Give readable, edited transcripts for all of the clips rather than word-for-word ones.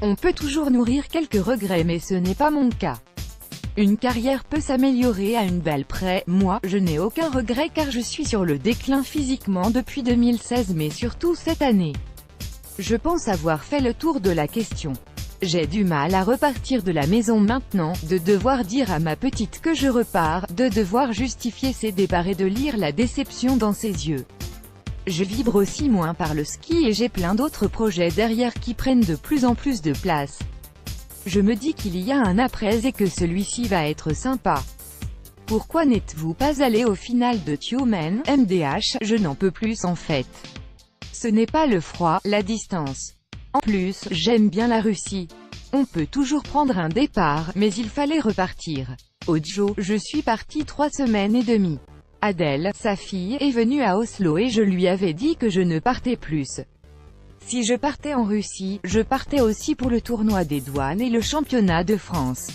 On peut toujours nourrir quelques regrets mais ce n'est pas mon cas. Une carrière peut s'améliorer à une balle près, moi, je n'ai aucun regret car je suis sur le déclin physiquement depuis 2016 mais surtout cette année. Je pense avoir fait le tour de la question. J'ai du mal à repartir de la maison maintenant, de devoir dire à ma petite que je repars, de devoir justifier ses départs et de lire la déception dans ses yeux. Je vibre aussi moins par le ski et j'ai plein d'autres projets derrière qui prennent de plus en plus de place. Je me dis qu'il y a un après et que celui-ci va être sympa. Pourquoi n'êtes-vous pas allé au final de Tiomen, MDH? Je n'en peux plus en fait. Ce n'est pas le froid, la distance. En plus, j'aime bien la Russie. On peut toujours prendre un départ, mais il fallait repartir. Ojo, je suis partie 3 semaines et demie. Adèle, sa fille, est venue à Oslo et je lui avais dit que je ne partais plus. Si je partais en Russie, je partais aussi pour le tournoi des douanes et le championnat de France.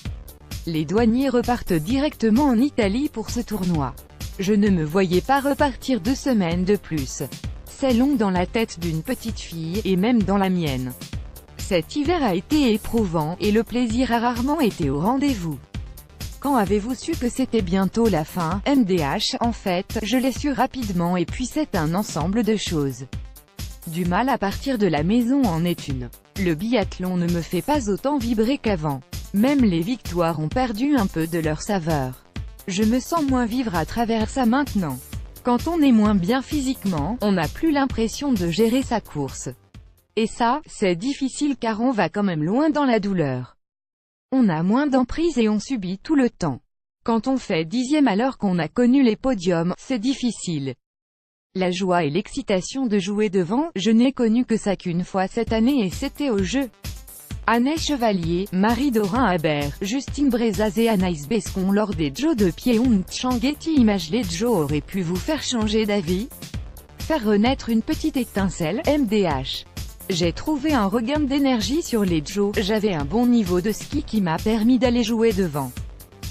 Les douaniers repartent directement en Italie pour ce tournoi. Je ne me voyais pas repartir 2 semaines de plus. C'est long dans la tête d'une petite fille, et même dans la mienne. Cet hiver a été éprouvant, et le plaisir a rarement été au rendez-vous. Quand avez-vous su que c'était bientôt la fin, MDH? En fait, je l'ai su rapidement et puis c'est un ensemble de choses. Du mal à partir de la maison en est une. Le biathlon ne me fait pas autant vibrer qu'avant. Même les victoires ont perdu un peu de leur saveur. Je me sens moins vivre à travers ça maintenant. Quand on est moins bien physiquement, on n'a plus l'impression de gérer sa course. Et ça, c'est difficile car on va quand même loin dans la douleur. On a moins d'emprise et on subit tout le temps. Quand on fait 10e alors qu'on a connu les podiums, c'est difficile. La joie et l'excitation de jouer devant, je n'ai connu que ça qu'une fois cette année et c'était au jeu. Anne Chevalier, Marie-Dorin Habert, Justine Brezaz et Anaïs Bescon lors des Jeux de Pyeongchang. Image. Les Jeux auraient pu vous faire changer d'avis? Faire renaître une petite étincelle, MDH. J'ai trouvé un regain d'énergie sur les Jeux, j'avais un bon niveau de ski qui m'a permis d'aller jouer devant.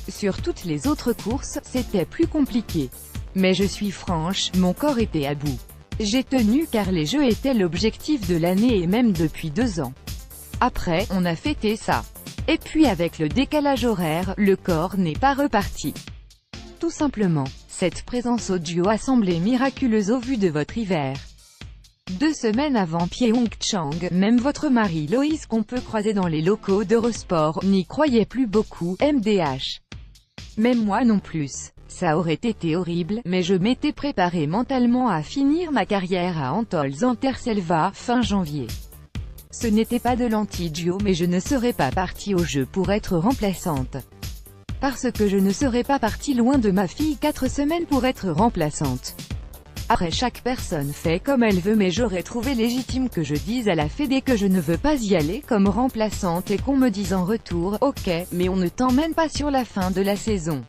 Sur toutes les autres courses, c'était plus compliqué. Mais je suis franche, mon corps était à bout. J'ai tenu car les Jeux étaient l'objectif de l'année et même depuis 2 ans. Après, on a fêté ça. Et puis avec le décalage horaire, le corps n'est pas reparti. Tout simplement, cette présence audio a semblé miraculeuse au vu de votre hiver. 2 semaines avant Pyeongchang, même votre mari Loïs qu'on peut croiser dans les locaux d'Eurosport, n'y croyait plus beaucoup, MDH. Même moi non plus. Ça aurait été horrible, mais je m'étais préparé mentalement à finir ma carrière à Antholz-en-Terselva, fin janvier. Ce n'était pas de l'anti-duo mais je ne serais pas partie au jeu pour être remplaçante. Parce que je ne serais pas partie loin de ma fille 4 semaines pour être remplaçante. Après chaque personne fait comme elle veut mais j'aurais trouvé légitime que je dise à la fédé que je ne veux pas y aller comme remplaçante et qu'on me dise en retour « Ok, mais on ne t'emmène pas sur la fin de la saison ».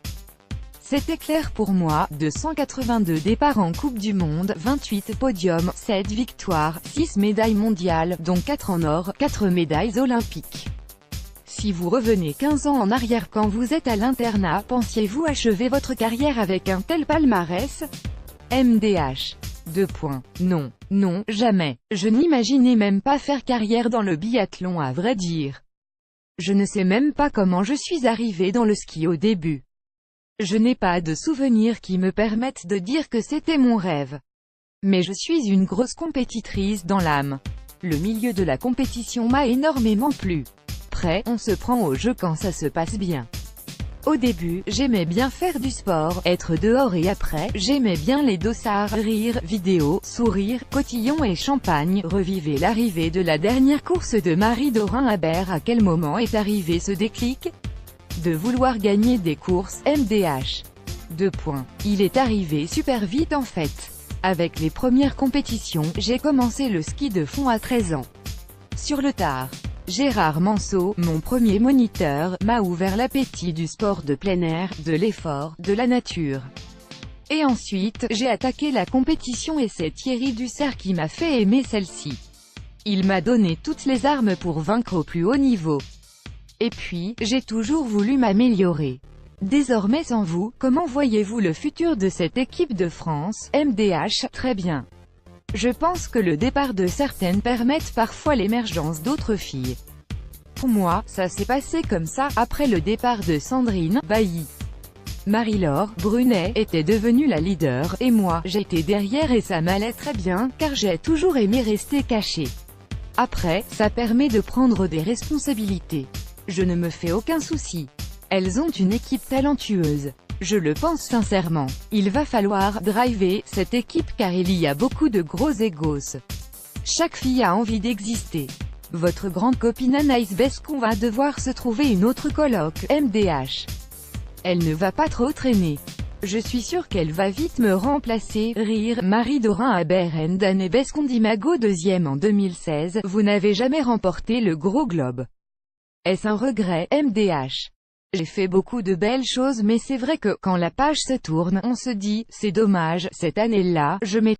C'était clair pour moi, 282 départs en Coupe du Monde, 28 podiums, 7 victoires, 6 médailles mondiales, dont 4 en or, 4 médailles olympiques. Si vous revenez 15 ans en arrière quand vous êtes à l'internat, pensiez-vous achever votre carrière avec un tel palmarès? MDH. 2 points. Non, non, jamais. Je n'imaginais même pas faire carrière dans le biathlon à vrai dire. Je ne sais même pas comment je suis arrivée dans le ski au début. Je n'ai pas de souvenirs qui me permettent de dire que c'était mon rêve. Mais je suis une grosse compétitrice dans l'âme. Le milieu de la compétition m'a énormément plu. Après, on se prend au jeu quand ça se passe bien. Au début, j'aimais bien faire du sport, être dehors et après, j'aimais bien les dossards, rire, vidéos, sourire, cotillon et champagne. Revivez l'arrivée de la dernière course de Marie-Dorin Habert. À quel moment est arrivé ce déclic? De vouloir gagner des courses, MDH. 2 points. Il est arrivé super vite en fait. Avec les premières compétitions, j'ai commencé le ski de fond à 13 ans. Sur le tard, Gérard Manceau, mon premier moniteur, m'a ouvert l'appétit du sport de plein air, de l'effort, de la nature. Et ensuite, j'ai attaqué la compétition et c'est Thierry Dussert qui m'a fait aimer celle-ci. Il m'a donné toutes les armes pour vaincre au plus haut niveau. Et puis, j'ai toujours voulu m'améliorer. Désormais sans vous, comment voyez-vous le futur de cette équipe de France? MDH, très bien. Je pense que le départ de certaines permettent parfois l'émergence d'autres filles. Pour moi, ça s'est passé comme ça, après le départ de Sandrine Bailly. Marie-Laure Brunet était devenue la leader, et moi, j'étais derrière et ça m'allait très bien, car j'ai toujours aimé rester cachée. Après, ça permet de prendre des responsabilités. Je ne me fais aucun souci. Elles ont une équipe talentueuse. Je le pense sincèrement. Il va falloir driver cette équipe car il y a beaucoup de gros égos. Chaque fille a envie d'exister. Votre grande copine Anaïs Bescon va devoir se trouver une autre coloc, MDH. Elle ne va pas trop traîner. Je suis sûre qu'elle va vite me remplacer. Rire. Marie Dorin Aberend Anne Bescon d'Imago deuxième en 2016. Vous n'avez jamais remporté le gros globe. Est-ce un regret, MDH? J'ai fait beaucoup de belles choses mais c'est vrai que, quand la page se tourne, on se dit, c'est dommage, cette année-là, je m'étais